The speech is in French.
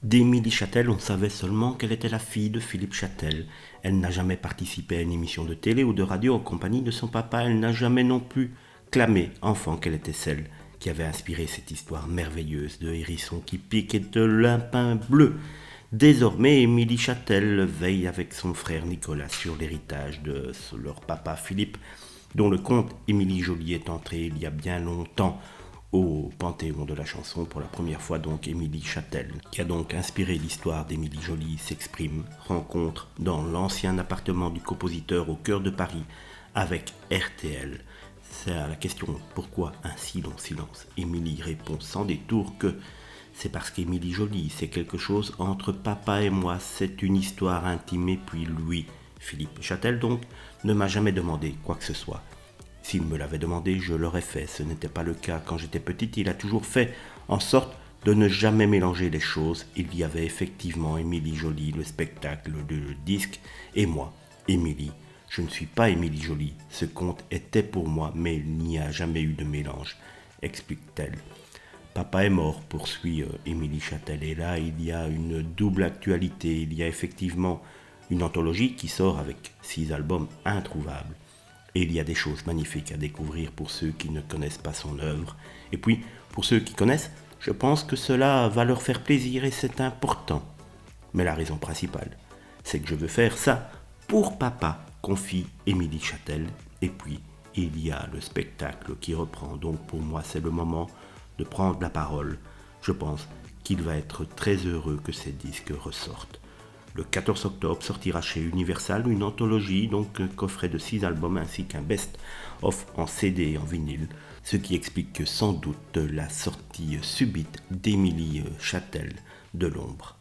D'Émilie Châtel, on savait seulement qu'elle était la fille de Philippe Châtel. Elle n'a jamais participé à une émission de télé ou de radio en compagnie de son papa. Elle n'a jamais non plus clamé, enfant, qu'elle était celle qui avait inspiré cette histoire merveilleuse de hérisson qui pique et de lapin bleu. Désormais, Émilie Châtel veille avec son frère Nicolas sur l'héritage de leur papa Philippe, dont le comte Émilie Joly est entré il y a bien longtemps au Panthéon de la chanson pour la première fois, donc Émilie Châtel, qui a donc inspiré l'histoire d'Émilie Joly, s'exprime, rencontre dans l'ancien appartement du compositeur au cœur de Paris avec RTL. C'est à la question pourquoi un si long silence, Émilie répond sans détour que c'est parce qu'Émilie Joly, c'est quelque chose entre papa et moi, c'est une histoire intime et puis lui, Philippe Châtel donc, ne m'a jamais demandé quoi que ce soit. S'il me l'avait demandé, je l'aurais fait. Ce n'était pas le cas. Quand j'étais petite, il a toujours fait en sorte de ne jamais mélanger les choses. Il y avait effectivement Émilie Joly, le spectacle, le disque, et moi, Émilie. Je ne suis pas Émilie Joly. Ce conte était pour moi, mais il n'y a jamais eu de mélange, explique-t-elle. Papa est mort, poursuit Émilie Châtel. Et là, il y a une double actualité. Il y a effectivement une anthologie qui sort avec 6 albums introuvables. Et il y a des choses magnifiques à découvrir pour ceux qui ne connaissent pas son œuvre. Et puis, pour ceux qui connaissent, je pense que cela va leur faire plaisir et c'est important. Mais la raison principale, c'est que je veux faire ça pour papa, confie Émilie Châtel. Et puis, il y a le spectacle qui reprend. Donc pour moi, c'est le moment de prendre la parole. Je pense qu'il va être très heureux que ces disques ressortent. Le 14 octobre sortira chez Universal une anthologie, donc un coffret de 6 albums ainsi qu'un best-of en CD et en vinyle, ce qui explique sans doute la sortie subite d'Émilie Châtel de l'ombre.